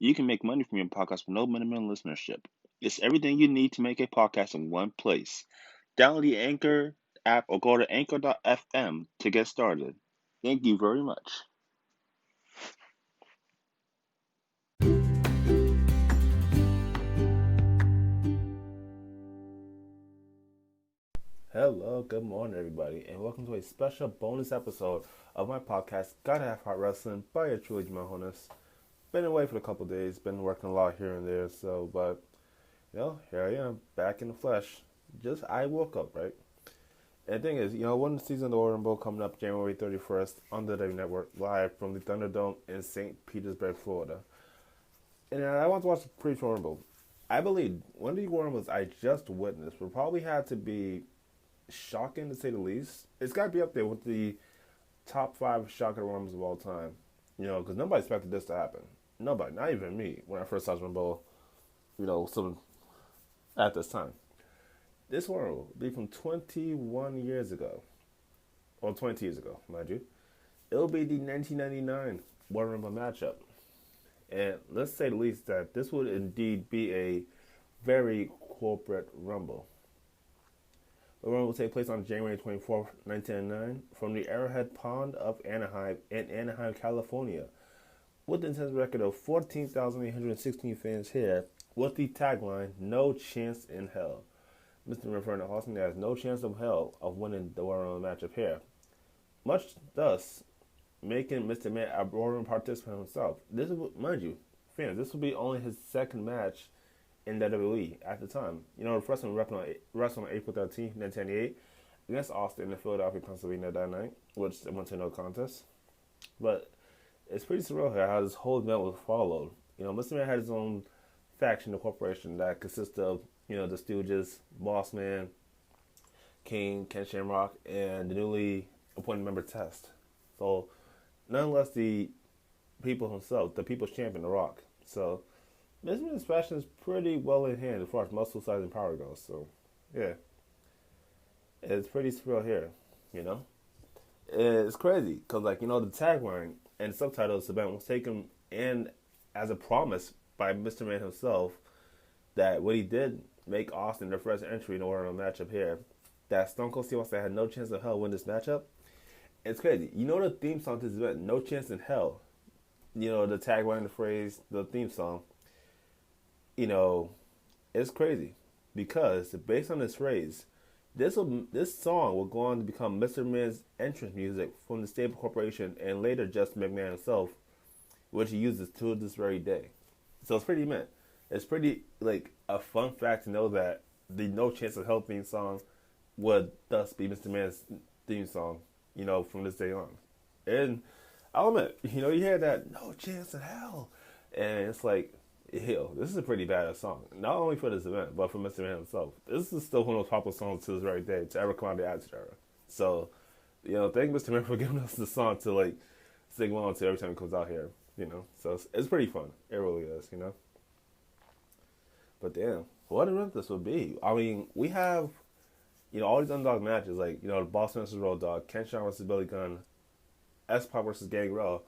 You can make money from your podcast with no minimum listenership. It's everything you need to make a podcast in one place. Download the Anchor app or go to anchor.fm to get started. Thank you very much. Hello, good morning, everybody, and welcome to a special bonus episode of my podcast, Gotta Have Heart Wrestling, by your truly Jamal Honus. Been away for a couple of days, been working a lot here and there, but here I am, back in the flesh. I woke up, right? And the thing is, one season of the Royal Rumble coming up January 31st on the W Network, live from the Thunderdome in St. Petersburg, Florida. And I want to watch the pre-Royal Rumble. I believe one of the Royal Rumbles I just witnessed will probably have to be shocking to say the least. It's got to be up there with the top 5 shocking Rumbles of all time. Because nobody expected this to happen. Nobody, not even me, when I first saw Rumble, some at this time. This one will be from 21 years ago. Or 20 years ago, mind you. It'll be the 1999 Royal Rumble matchup. And let's say the least that this would indeed be a very corporate Rumble. The Rumble will take place on January 24th, 1999, from the Arrowhead Pond of Anaheim in Anaheim, California, with an intense record of 14,816 fans here, with the tagline, "No chance in hell." Mr. referring to Austin has no chance of hell of winning the Royal Rumble matchup here. Much thus, making Mr. Man a Royal Rumble participant himself. This is, mind you, fans, this will be only his second match in WWE at the time. The first one wrestled on April 13th, 1998 against Austin in Philadelphia, Pennsylvania that night, which went to no contest. But it's pretty surreal here how this whole event was followed. Mr. Man had his own faction, the corporation, that consists of, the Stooges, Boss Man, King, Ken Shamrock, and the newly appointed member Test. So, nonetheless, the people himself, the People's Champion, The Rock. So, Mr. Man's fashion is pretty well in hand as far as muscle size and power goes. So, yeah. It's pretty surreal here, It's crazy because, the tagline and subtitle of this event was taken in as a promise by Mr. Man himself that what he did make Austin their first entry in the Royal matchup here, that Stone Cold Steve Austin had no chance of hell win this matchup. It's crazy. The theme song to this event, "No Chance in Hell." The tagline, the phrase, the theme song. It's crazy because based on this phrase, this song will go on to become Mr. Man's entrance music from the Stable Corporation and later Justin McMahon himself, which he uses to this very day. So it's pretty mint. It's pretty a fun fact to know that the "No Chance of Hell" theme song would thus be Mr. Man's theme song, from this day on. And I'll admit, you hear that "No Chance in Hell," and it's like, this is a pretty badass song. Not only for this event, but for Mr. Man himself. This is still one of those popular songs to this very day to ever come out of the Attitude Era. So, thank Mr. Man for giving us the song to sing along to every time it comes out here. So it's pretty fun. It really is. But damn, what an event this would be. I mean, we have, all these underdog matches, the Boss versus Road Dogg, Ken Shamrock versus Billy Gunn, S-Pop versus Gangrel,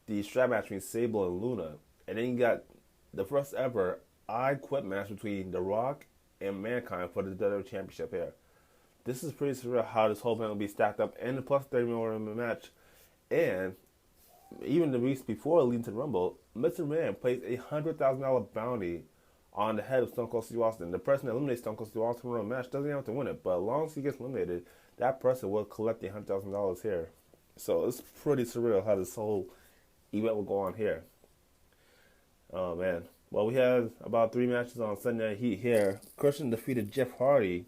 the strap match between Sable and Luna, and then you got the first ever I Quit match between The Rock and Mankind for the WWE Championship here. This is pretty surreal how this whole event will be stacked up, and the plus 30 minute match. And even the weeks before leading to the Rumble, Mr. Man placed a $100,000 bounty on the head of Stone Cold Steve Austin. The person that eliminates Stone Cold Steve Austin in a match doesn't have to win it, but as long as he gets eliminated, that person will collect the $100,000 here. So it's pretty surreal how this whole event will go on here. Oh, man. Well, we have about 3 matches on Sunday Night Heat here. Christian defeated Jeff Hardy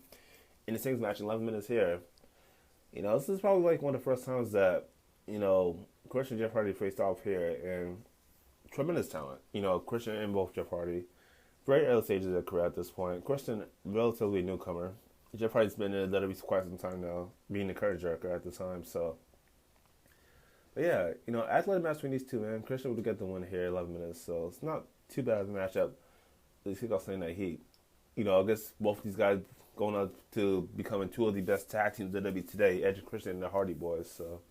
in the singles match in 11 minutes here. This is probably one of the first times that, Christian and Jeff Hardy faced off here, and tremendous talent. Christian and both Jeff Hardy. Very early stages of their career at this point. Christian, relatively newcomer. Jeff Hardy's been in the WWE for quite some time now, being the current jerker at the time, so. But yeah, athletic match between these two, man. Christian would get the win here, 11 minutes, so it's not too bad of a matchup. Let's kick off Sunday Night Heat. I guess both of these guys going on to becoming 2 of the best tag teams in WWE today, Edge and Christian and the Hardy Boys, so.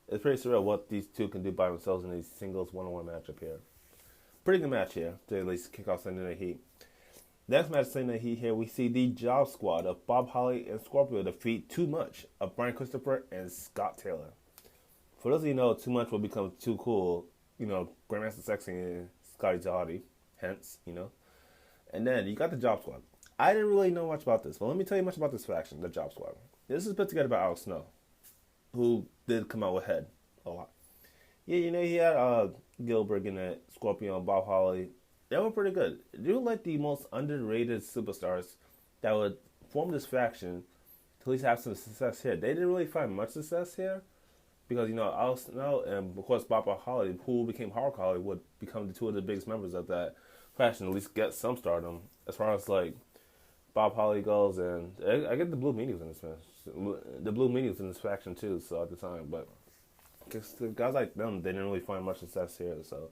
It's pretty surreal what these two can do by themselves in these singles one-on-one matchup here. Pretty good match here to at least kick off Sunday Night Heat. Next match Sunday Night Heat here, we see the Job Squad of Bob Holly and Scorpio defeat Too Much of Brian Christopher and Scott Taylor. For those of you who know, Too Much will become Too Cool, Grandmaster Sexy and Scotty Jolly, hence, And then you got the Job Squad. I didn't really know much about this, but let me tell you much about this faction, the Job Squad. This is put together by Alex Snow, who did come out with Head a lot. Yeah, he had Gilbert in it, Scorpio, and Bob Holly. They were pretty good. They were like the most underrated superstars that would form this faction to at least have some success here. They didn't really find much success here because, Alex Snow and, of course, Bob Holly, who became Hardcore Holly, would become the two of the biggest members of that faction, at least get some stardom as far as, like, Bob Holly goes. And I get the Blue Meanies in this match. The Blue Meanies in this faction, too, so at the time. But guys like them, they didn't really find much success here, so.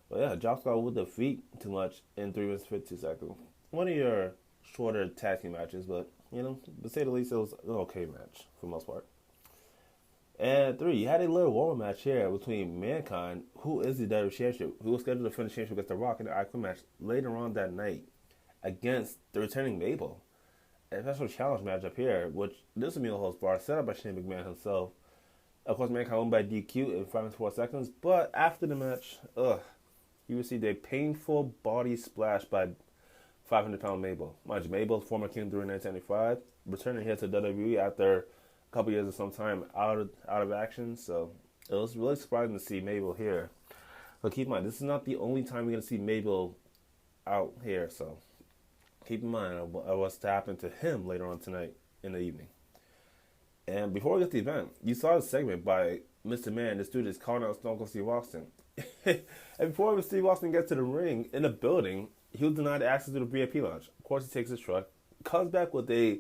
But yeah, Job Squad would defeat Too Much in 3 minutes 52 seconds. One of your shorter tag team matches, but to say the least, it was an okay match for the most part. And 3, you had a little warm match here between Mankind, who is the WWF Championship, who was scheduled to finish the championship against The Rock in the Icon match later on that night against the returning Mabel. A special challenge match up here, which this would be a host bar set up by Shane McMahon himself. Of course, Mankind won by DQ in 5 minutes 4 seconds, but after the match, he received a painful body splash by 500-pound Mabel. Mind you, Mabel, former King during 1975, returning here to WWE after a couple years of some time out of action. So it was really surprising to see Mabel here. But keep in mind, this is not the only time we're going to see Mabel out here. So keep in mind what's to happen to him later on tonight in the evening. And before we get to the event, you saw a segment by Mr. Man. This dude is calling out Stone Cold Steve Austin. And before Steve Austin gets to the ring in the building, he was denied access to the VIP lounge. Of course, he takes his truck, comes back with a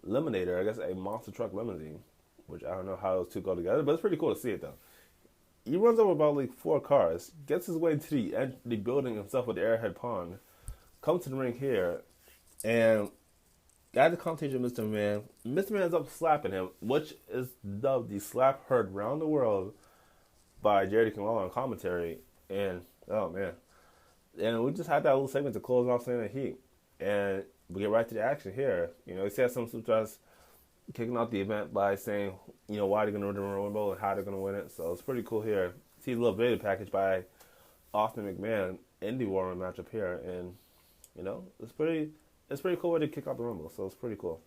Eliminator, I guess a monster truck limousine, which I don't know how those two go together, but it's pretty cool to see it though. He runs over about like 4 cars, gets his way to the building himself with the Airhead Pond, comes to the ring here, and got the conversation with Mr. Man. Mr. Man ends up slapping him, which is dubbed the slap heard round the world by Jerry Kimala on commentary. And, oh man. And we just had that little segment to close off Sunday Night Heat. And we get right to the action here. He said some superstars kicking off the event by saying, why they're going to win the Royal Rumble and how they're going to win it. So it's pretty cool here. See a little video package by Austin McMahon in the War Room matchup here. And, it's pretty cool way to kick off the Rumble. So it's pretty cool.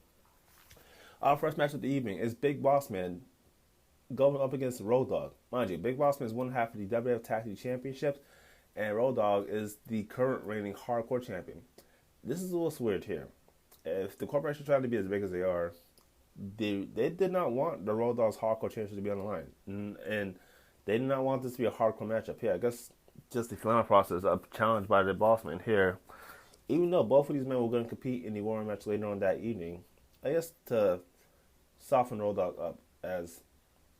Our first match of the evening is Big Boss Man going up against Road Dogg. Mind you, Big Boss Man is one half of the WWF Tag Team Championships, and Road Dogg is the current reigning hardcore champion. This is a little weird here. If the corporation trying to be as big as they are, they did not want the Road Dogg's hardcore championship to be on the line. And they did not want this to be a hardcore matchup here. I guess just the final process of challenge by the Boss Man here. Even though both of these men were going to compete in the War Room match later on that evening, I guess to soften Road Dogg up, as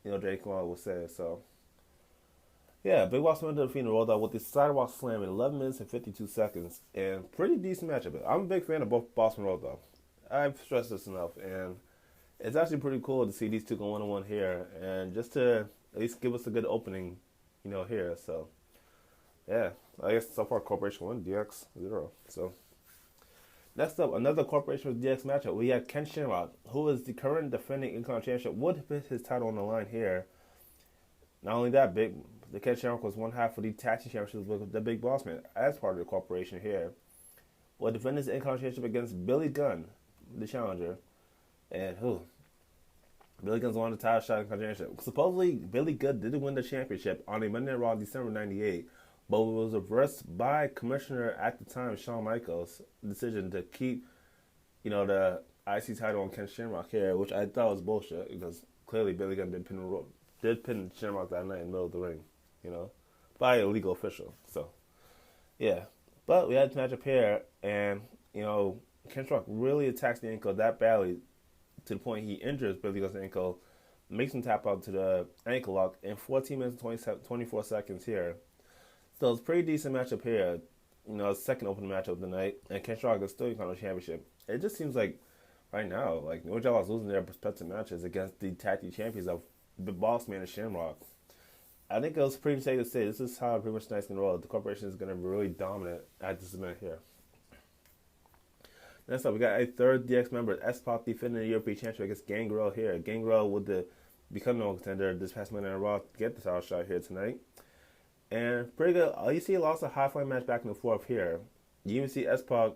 Jake Long would say. So, yeah, Big Boss Man defeated Road Dogg with the sidewalk slam in 11 minutes and 52 seconds. And pretty decent matchup. I'm a big fan of both Boss and Road Dogg. I've stressed this enough. And it's actually pretty cool to see these two go one-on-one here. And just to at least give us a good opening, here. So, yeah, I guess so far Corporation 1, DX 0. So, next up, another Corporation with DX matchup. We have Ken Shamrock, who is the current defending Intercontinental Championship, would put his title on the line here. Not only that, the Ken Shamrock was one half of the Tag Team Championship with the Big Boss Man as part of the Corporation here. Will defend his Intercontinental Championship against Billy Gunn, the challenger. And Billy Gunn's won the title shot in the championship. Supposedly, Billy Gunn did win the championship on a Monday Night Raw December 98. But it was reversed by Commissioner at the time, Shawn Michaels' decision to keep, the IC title on Ken Shamrock here, which I thought was bullshit because clearly Billy Gunn did pin Shamrock that night in the middle of the ring, by a legal official. So, yeah. But we had to match up here, and, Ken Shamrock really attacks the ankle that badly to the point he injures Billy Gunn's ankle, makes him tap out to the ankle lock in 14 minutes and 24 seconds here. So it's a pretty decent matchup here. Second opening matchup of the night. And Ken Shamrock is still on the championship. It just seems like right now, New Japan's losing their prospective matches against the tag team champions of the Boss Man and Shamrock. I think it was pretty safe to say this is how pretty much tonight's going to roll. The corporation is going to be really dominant at this event here. Next up, we got a third DX member, S-Pac defending the European Championship against Gangrel here. Gangrel with the become no contender this past Monday Night Raw to get the title shot here tonight. And pretty good. You see lots of high-flying match back and forth here. You even see S-Pac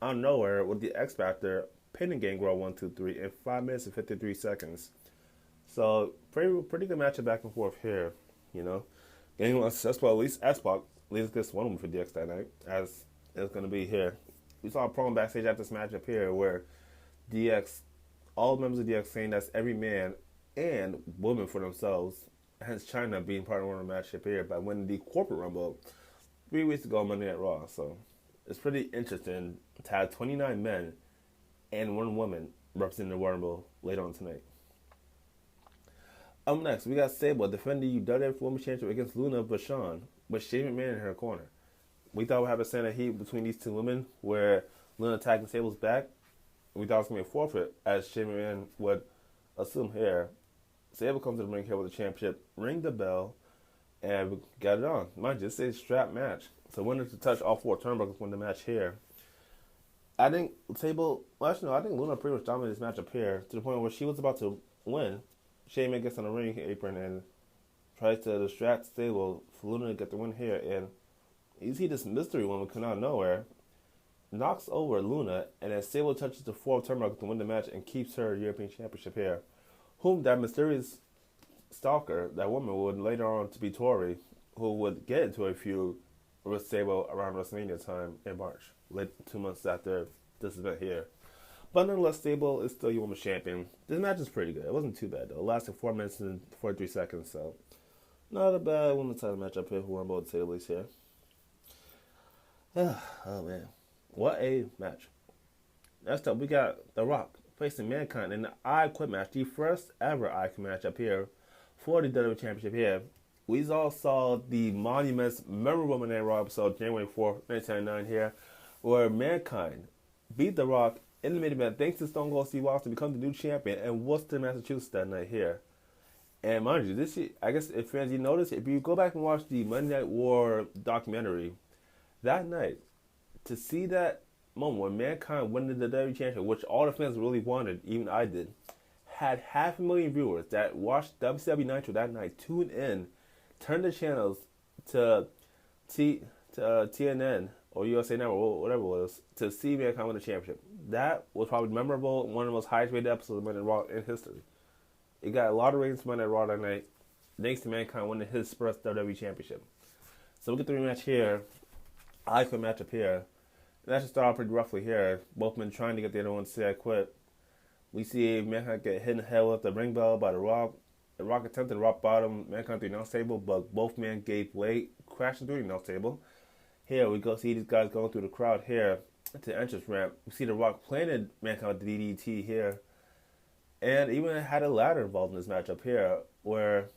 out of nowhere with the X Factor pinning Gangrel 1, 2, 3 in 5 minutes and 53 seconds. So pretty good matchup back and forth here. You know, Gangrel successful. At least S-Pac leads this one for DX that night, as it's going to be here. We saw a promo backstage after this matchup here where DX, all members of DX saying that's every man and woman for themselves, hence China being part of one of the matchup here by winning the Corporate Rumble 3 weeks ago on Monday Night Raw. So it's pretty interesting to have 29 men and 1 woman representing the Rumble later on tonight. Up next, we got Sable defending the WWF Women's Championship against Luna Vachon with Shane McMahon in her corner. We thought we'd have a center heat between these 2 women where Luna attacking Sable's back. We thought it was going to be a forfeit as Shane McMahon would assume here. Sable comes to the ring here with the championship, ring the bell, and we got it on. Mind you, it's a strap match. So winner to touch all 4 turnbuckles win the match here. I think Sable, well, actually, no, I think Luna pretty much dominated this matchup here to the point where she was about to win. Shane McMahon gets on the ring apron and tries to distract Sable for Luna to get the win here. And you see this mystery woman come out of nowhere, knocks over Luna, and then Sable touches the 4th turnbuckle to win the match and keeps her European Championship here. Whom that mysterious stalker, that woman, would later on to be Tori, who would get into a feud with Sable around WrestleMania time in March, 2 months after this event here. But nonetheless, Sable is still your women's champion. This match is pretty good. It wasn't too bad, though. It lasted 4 minutes and 43 seconds, so not a bad women's title matchup here for both Sables here. Oh, man. What a match. Next up, we got The Rock facing Mankind in the I Quit match, the first ever I Quit match up here for the WWE Championship here. We all saw the Monuments memorable Monday Night Raw episode January 4th, 1999 here, where Mankind beat The Rock in the main event thanks to Stone Cold Steve Austin to become the new champion in Worcester, Massachusetts that night here. And mind you, this year, I guess if fans, you notice, if you go back and watch the Monday Night War documentary, that night, to see that moment when Mankind won the WWE Championship, which all the fans really wanted, even I did, had 500,000 viewers that watched WCW Nitro that night, tuned in, turned the channels to TNN or USA Network, or whatever it was, to see Mankind win the championship. That was probably memorable, one of the most highest rated episodes of Monday Night Raw in history. It got a lot of ratings for Monday Night Raw that night, thanks to Mankind winning his first WWE Championship. So we get the rematch here. I Quit matchup here. And that should start off pretty roughly here. Both men trying to get the other one to say I quit. We see Mankind get hit in the head with the ring bell by The Rock. The Rock attempted to rock bottom Mankind through the announce table, but both men gave way, crashing through the announce table. Here we go see these guys going through the crowd here to the entrance ramp. We see The Rock planted Mankind with the DDT here. And even had a ladder involved in this matchup here, where,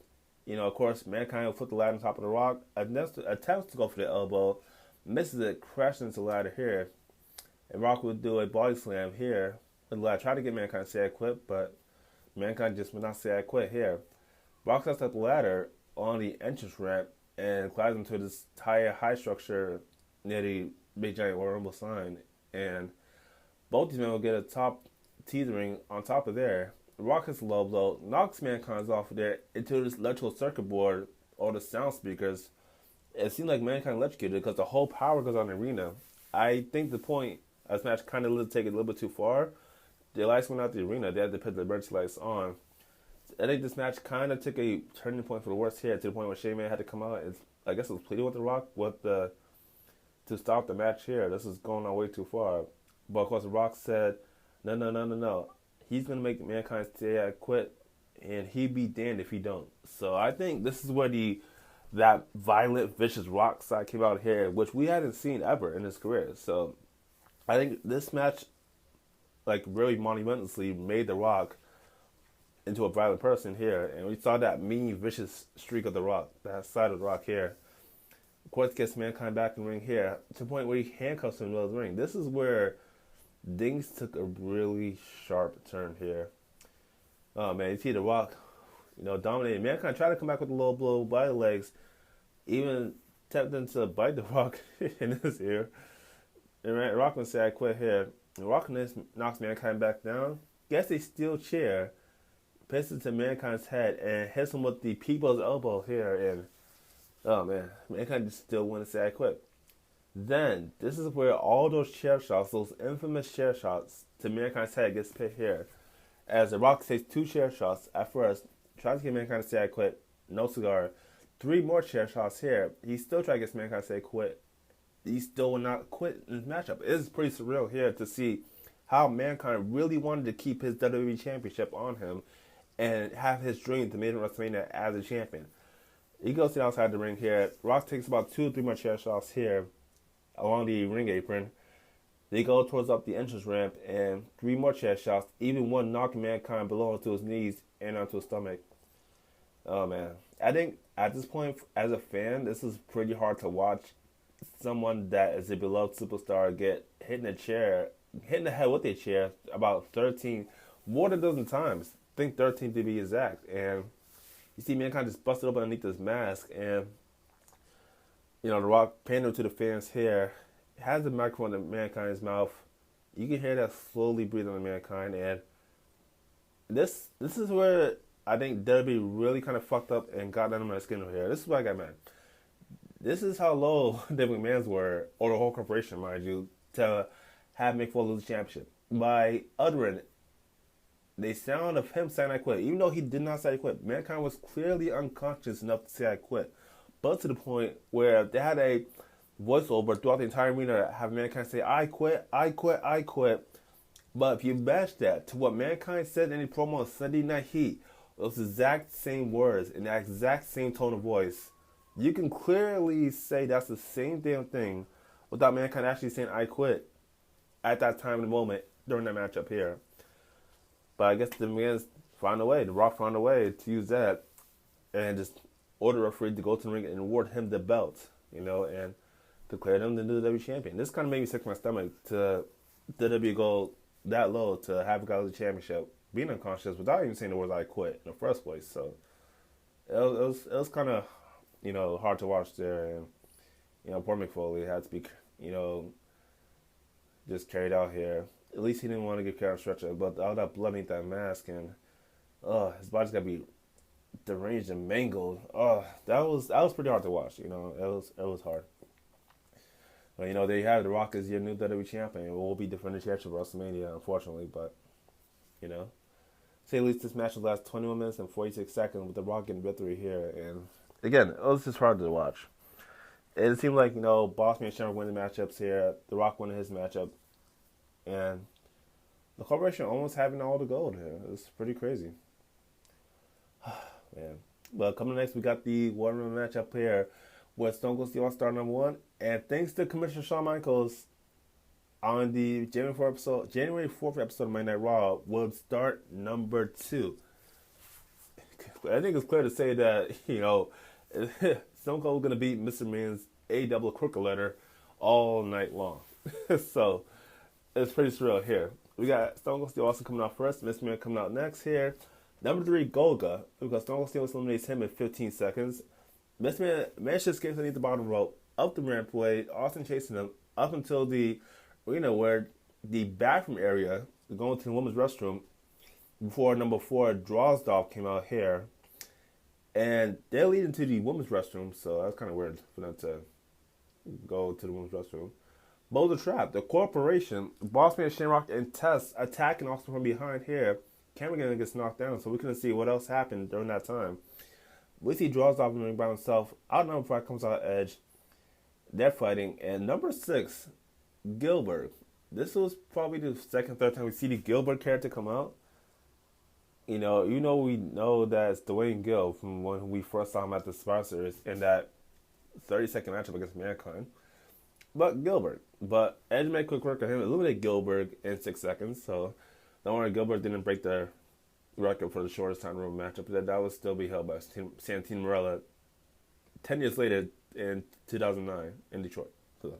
you know, of course, Mankind will put the ladder on top of The Rock, attempts to go for the elbow, misses it, crashes into the ladder here. And Rock would do a body slam here. And the ladder tried to get Mankind to say I quit, but Mankind just would not say I quit here. Rock sets up the ladder on the entrance ramp and climbs into this high structure near the Big Giant Royal Rumble sign. And both these men will get a top teetering on top of there. Rock hits the low blow, knocks Mankind off of there into this electrical circuit board or the sound speakers. It seemed like Mankind electrocuted because the whole power goes on the arena. I think the point of this match kind of take it a little bit too far. The lights went out the arena. They had to put the emergency lights on. I think this match kind of took a turning point for the worse here, to the point where Shane McMahon had to come out and, I guess it was pleading with The Rock to stop the match here. This is going on way too far. But of course, The Rock said, no. He's going to make Mankind say I quit, and he'd be damned if he don't. So I think this is where that violent, vicious Rock side came out here, which we hadn't seen ever in his career. So I think this match, like, really monumentally made The Rock into a violent person here. And we saw that mean, vicious streak of The Rock, that side of The Rock here. Of course, gets Mankind back in the ring here, to the point where he handcuffs him in the middle of the ring. This is where things took a really sharp turn here. Oh, man, you see The Rock, dominated. Mankind tried to come back with a low blow by the legs, even tempting to bite the Rock in his ear. And Rockman said, I quit here. And Rockman knocks Mankind back down, gets a steel chair, puts it to Mankind's head, and hits him with the people's elbow here. And, oh man, Mankind just still wants to say, I quit. Then, this is where all those chair shots, those infamous chair shots to Mankind's head gets put here. As The Rock takes 2 chair shots at first, tries to get Mankind to say I quit, no cigar. 3 more chair shots here. He still tried to get Mankind to say quit. He still will not quit in this matchup. It is pretty surreal here to see how Mankind really wanted to keep his WWE Championship on him and have his dream to make it WrestleMania as a champion. He goes to the outside the ring here. Rock takes about 2 or 3 more chair shots here along the ring apron. They go towards up the entrance ramp and 3 more chair shots, even one knocking Mankind below onto his knees and onto his stomach. Oh man. I think at this point, as a fan, this is pretty hard to watch someone that is a beloved superstar get hit in the head with a chair about 13, more than a dozen times. I think 13 to be exact. And you see Mankind just busted open underneath his mask, and The Rock pandered to the fans here, has the microphone in Mankind's mouth. You can hear that slowly breathing on Mankind, and this is where I think WWE really kind of fucked up and got under my skin here. This is why I got mad. This is how low the McMahons were, or the whole corporation, mind you, to have Mick Foley lose the championship. By uttering the sound of him saying I quit, even though he did not say I quit, Mankind was clearly unconscious enough to say I quit. But to the point where they had a voiceover throughout the entire arena have Mankind say, I quit, I quit, I quit. But if you match that to what Mankind said in the promo on Sunday Night Heat, those exact same words in that exact same tone of voice, you can clearly say that's the same damn thing without Mankind actually saying I quit at that time in the moment during that matchup here. But I guess the man's found a way, The Rock found a way to use that and just order a referee to go to the ring and award him the belt, and declare him the new WWE champion. This kind of made me sick to my stomach to WWE go that low to have a guy lose the championship, being unconscious without even saying the words I quit in the first place. So it was kind of, hard to watch there. And, poor Mick Foley had to be, just carried out here. At least he didn't want to get carried on stretcher, but all that blood beneath that mask, and his body's got to be deranged and mangled. That was pretty hard to watch. It was hard. But they have The Rock as your new WWE champion. It will be defending the championship at WrestleMania, unfortunately. But say at least this match will last 21 minutes and 46 seconds with The Rock getting victory here. And again, it was just hard to watch. It seemed like Boss Man and Shamrock winning matchups here. The Rock winning his matchup, and the corporation almost having all the gold here. It was pretty crazy. Man. But coming next, we got the Waterman matchup here with Stone Cold Steve Austin star number 1. And thanks to Commissioner Shawn Michaels, on the January 4th episode of Monday Night Raw, will start number 2. I think it's clear to say that, Stone Cold is going to beat Mr. Man's A-double crooked letter all night long. So, it's pretty surreal here. We got Stone Cold Steve Austin coming out first, Mr. Man coming out next here. Number 3, Golga, because Stone Cold Steve Austin eliminates him in 15 seconds. Mr. Man manages to escape underneath the bottom rope, up the rampway, Austin chasing him, up until the arena where the bathroom area, going to the women's restroom, before number 4, Drozdoff came out here. And they're leading to the women's restroom, so that's kind of weird for them to go to the women's restroom. But the trap, the corporation, Bossman, Shamrock, and Tess attacking Austin from behind here. Cameron gets knocked down, so we couldn't see what else happened during that time. We see Drozdoff in the ring by himself. Outnumbered before it comes out Edge. They're fighting. And number 6, Gilbert. This was probably the second, third time we see the Gilbert character come out. We know that it's Dwayne Gill from when we first saw him at the Survivor Series in that 30-second matchup against Mankind. But Gilbert. But Edge made quick work of him, eliminated Gilbert in 6 seconds. So don't worry, Gilbert didn't break the record for the shortest time room matchup. That would still be held by Santino Marella 10 years later in 2009 in Detroit. So,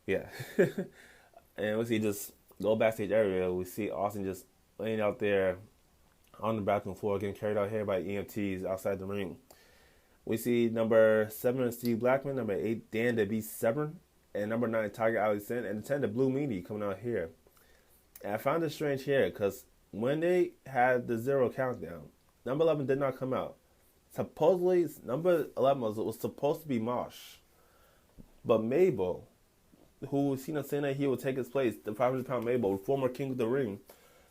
yeah. And we see just go backstage area. We see Austin just laying out there on the bathroom floor getting carried out here by EMTs outside the ring. We see number 7, Steve Blackman, number 8, Dan the Beast Severn, and number 9, Tiger Allison, and 10, the Blue Meanie coming out here. And I found this strange here because when they had the 0 countdown, number 11 did not come out. Supposedly, number 11 was supposed to be Mosh. But Mabel, who seen us saying that he would take his place, the 500-pound Mabel, former king of the ring,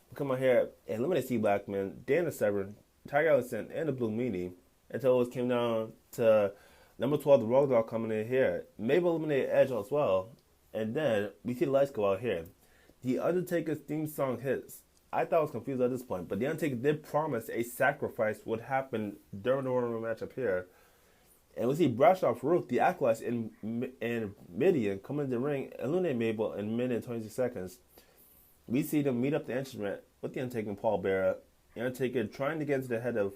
would come out here and eliminate Steve Blackman, Dan the Severn, Tiger Allison, and the Blue Meanie until it came down to number 12, the Road Dogg coming in here. Mabel eliminated Edge as well. And then we see the lights go out here. The Undertaker's theme song hits. I thought I was confused at this point, but The Undertaker did promise a sacrifice would happen during the Royal Rumble match up here. And we see Bradshaw Farouk, the Acolytes, and Midian come into the ring, eliminate Mabel in a minute and 26 seconds. We see them meet up the instrument with The Undertaker and Paul Bearer. The Undertaker trying to get into the head of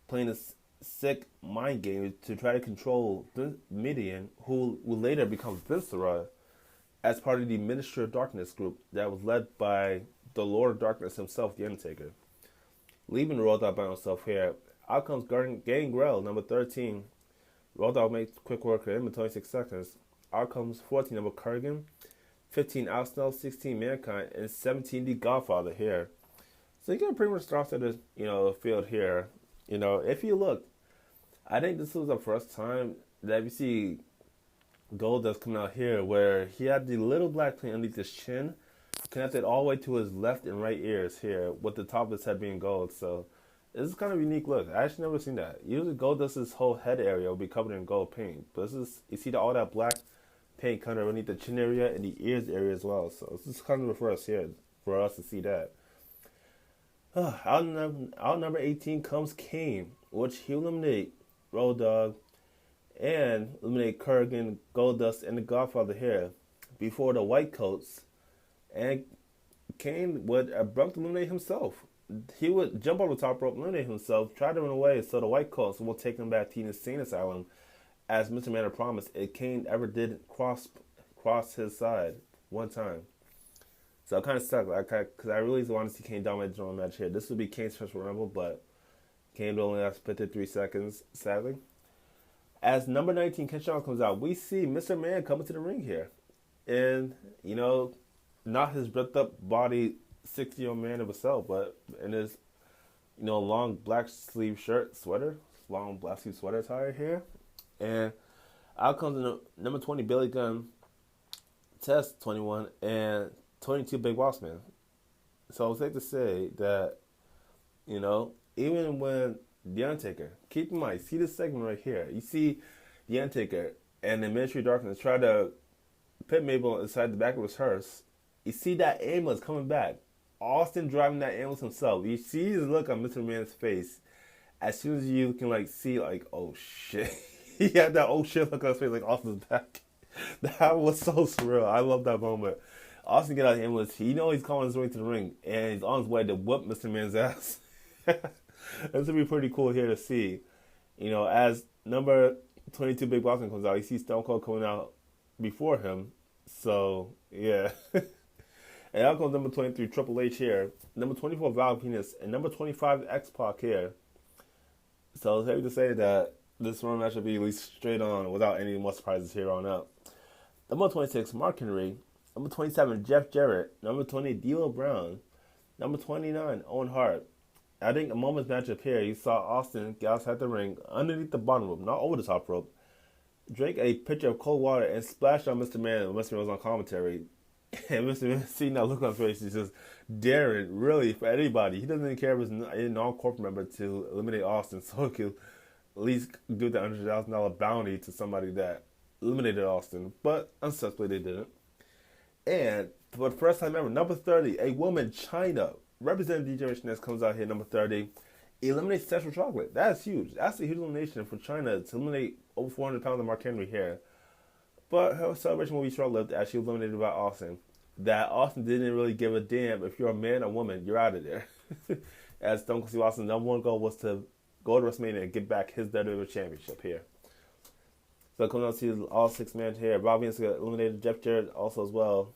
playing a sick mind game to try to control Midian, who will later become Viscera, as part of the Ministry of Darkness group that was led by the Lord of Darkness himself, The Undertaker. Leaving the Road Dogg by himself here, out comes Gangrel, number 13. Road Dogg makes quick work of him in 26 seconds. Out comes 14, number Kurgan. 15, Al Snow. 16, Mankind. And 17, The Godfather here. So you can pretty much start to the field here. If you look, I think this was the first time that we see Goldust coming out here where he had the little black thing underneath his chin connected all the way to his left and right ears here, with the top of his head being gold. So this is kind of a unique look. I actually never seen that. Usually Goldust's whole head area will be covered in gold paint, but you see all that black paint kind of underneath the chin area and the ears area as well. So this is kind of the first here for us to see that. Out number 18 comes Kane, which he eliminate Road Dogg and eliminate Kurgan, Goldust, and the Godfather here before the White Coats. And Kane would abruptly eliminate himself. He would jump over the top rope, eliminate himself, try to run away, so the White Coats will take him back to the insane asylum, as Mr. Man had promised if Kane ever did cross his side one time. So it kind of sucked, because I really wanted to see Kane dominate the general match here. This would be Kane's first Rumble, but Kane only lasted 53 seconds, sadly. As number 19, Ken Shawn comes out, we see Mr. Man coming to the ring here. And, not his ripped up body 60-year-old man of himself, but in his, long black sleeve sweater, long black sleeve sweater attire here. And out comes the number 20, Billy Gunn, Test 21, and 22, Big Boss Man. So it's safe to say that, even when The Undertaker, keep in mind, see this segment right here. You see The Undertaker and the Ministry of Darkness try to put Mabel inside the back of his hearse. You see that ambulance coming back. Austin driving that ambulance himself. You see his look on Mr. Man's face. As soon as you can see oh shit. He had that oh shit look on his face like Austin's back. That was so surreal. I love that moment. Austin get out of the ambulance. He's calling his way to the ring. And he's on his way to whoop Mr. Man's ass. This would be pretty cool here to see. As number 22 Big Boss Man comes out, you see Stone Cold coming out before him. So, yeah. And out comes number 23, Triple H here. Number 24, Val Venus. And number 25, X-Pac here. So it's safe to say that this run match will be at least straight on without any more surprises here on out. Number 26, Mark Henry. Number 27, Jeff Jarrett. Number 20, D'Lo Brown. Number 29, Owen Hart. I think a moment's matchup here, you saw Austin get outside the ring, underneath the bottom rope, not over the top rope, drink a pitcher of cold water and splash on Mr. Man when Mr. Man was on commentary. And Mr. Man, seeing that look on his face, he's just daring, really, for anybody. He doesn't even care if it's a non-corporate member to eliminate Austin, so he could at least give the $100,000 bounty to somebody that eliminated Austin. But unsuccessfully, they didn't. And for the first time ever, number 30, a woman, Chyna, representing D-Generation X, comes out here, number 30, eliminates Sexual Chocolate. That's huge. That's a huge elimination for Chyna to eliminate over 400 pounds of Mark Henry here. But her celebration will be short-lived as she was eliminated by Austin. That Austin didn't really give a damn if you're a man or woman, you're out of there. As Stone Cold Steve Austin's number one goal was to go to WrestleMania and get back his WWE Championship here. So coming out to all 6 men here. Rob Venus got eliminated, Jeff Jarrett also as well.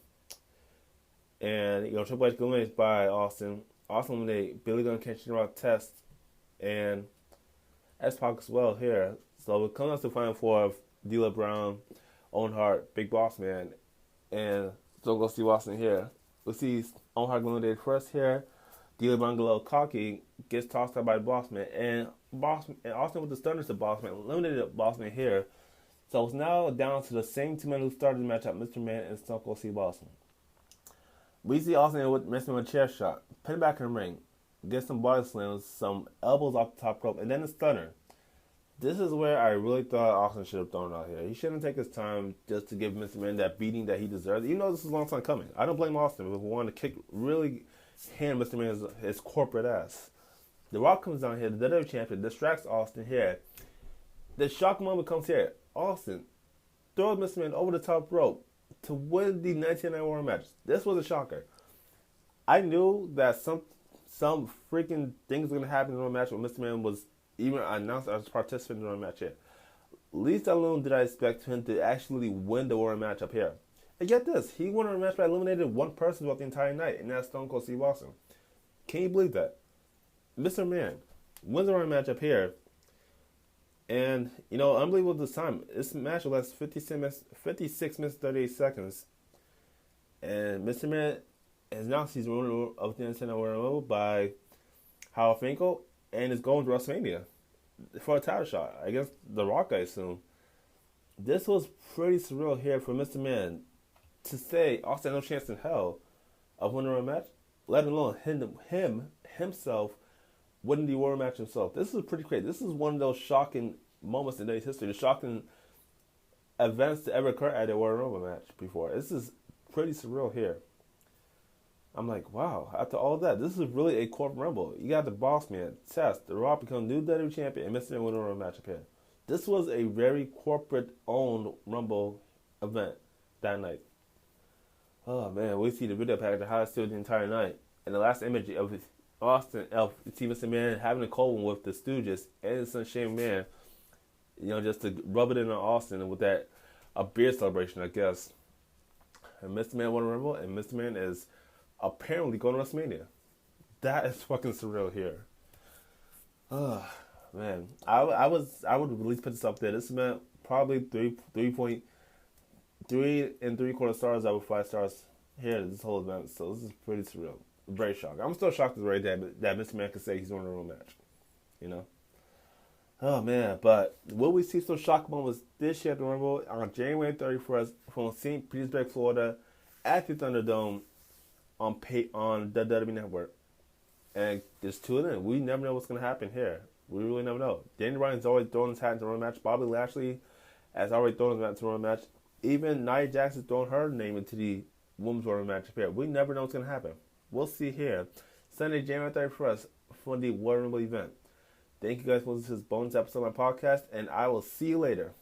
And, Triple H got eliminated by Austin. Austin eliminated Billy Gunn, Ken Shamrock, Test, and X-Pac as well here. So it comes out to the final four of D'Lo Brown, Owen Hart, Big Boss Man, and Stone Cold Steve Austin here. We see Owen Hart eliminated first here. D'Lo Brown, a little cocky, gets tossed out by Boss Man, and Austin with the stunners to Boss Man, eliminated Boss Man here. So it's now down to the same two men who started the matchup, Mr. Man and Stone Cold Steve Austin. We see Austin with Mr. Man with a chair shot, pin it back in the ring, get some body slams, some elbows off the top rope, and then a stunner. This is where I really thought Austin should have thrown it out here. He shouldn't take his time just to give Mr. Man that beating that he deserves. Even though this is a long time coming. I don't blame Austin if he wanted to really hand Mr. Man his corporate ass. The Rock comes down here, the WWE champion, distracts Austin here. The shock moment comes here. Austin throws Mr. Man over the top rope to win the 1991 match. This was a shocker. I knew that some freaking things were going to happen in the match when Mr. Man was even announced as a participant in the match here. Least alone did I expect him to actually win the Warrior match up here. And get this, he won a match by eliminating one person throughout the entire night, and that's Stone Cold Steve Austin. Can you believe that? Mr. Man wins the Warrior match up here. And, unbelievable this time. This match will last 56 minutes 38 seconds. And Mr. Man has now seized the winner of the NCAA by Howard Finkel and is going to WrestleMania for a title shot against The Rock, I assume. This was pretty surreal here for Mr. Man to say Austin had no chance in hell of winning a match, let alone himself winning the Warrior match himself. This is pretty crazy. This is one of those shocking moments in today's history, the shocking events to ever occur at a Warrior match before. This is pretty surreal here. I'm like, wow, after all that, this is really a corporate rumble. You got the Boss Man, Test, The Rock become new WWE champion, and Mr. Man winning a match up here. This was a very corporate-owned rumble event that night. Oh, man, we see the video package of how it stayed the entire night. And the last image of Austin, Mr. Man having a cold one with the Stooges and his son Shane Man, just to rub it in on Austin with that, a beer celebration, I guess. And Mr. Man won a rumble, and Mr. Man is apparently going to WrestleMania. That is fucking surreal here. Oh, man. I would at least put this up there. This meant probably 3.3 3.75 stars out of 5 stars here this whole event. So this is pretty surreal. Very shocked. I'm still shocked right that Mr. Man can say he's doing a real match. Oh man, but will we see some shock moments this year at the Rumble on January 31st from St. Petersburg, Florida at the Thunderdome on the WWE Network? And just tune in. We never know what's going to happen here. We really never know. Danny Bryan's always throwing his hat into the Royal match. Bobby Lashley has already thrown his hat into the Royal match. Even Nia Jackson's throwing her name into the Women's Royal match here. We never know what's going to happen. We'll see here. Sunday, January 31st for the Royal Rumble event. Thank you guys for listening to this bonus episode of my podcast, and I will see you later,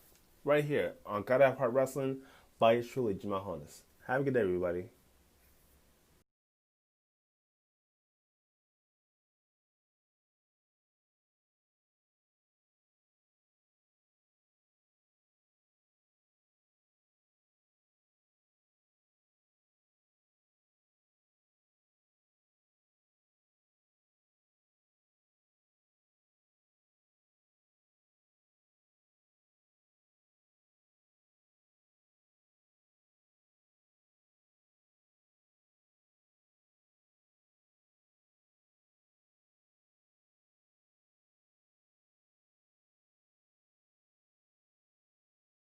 right here on Gotta Have Heart Wrestling by yours truly, Jamal Honus. Have a good day, everybody.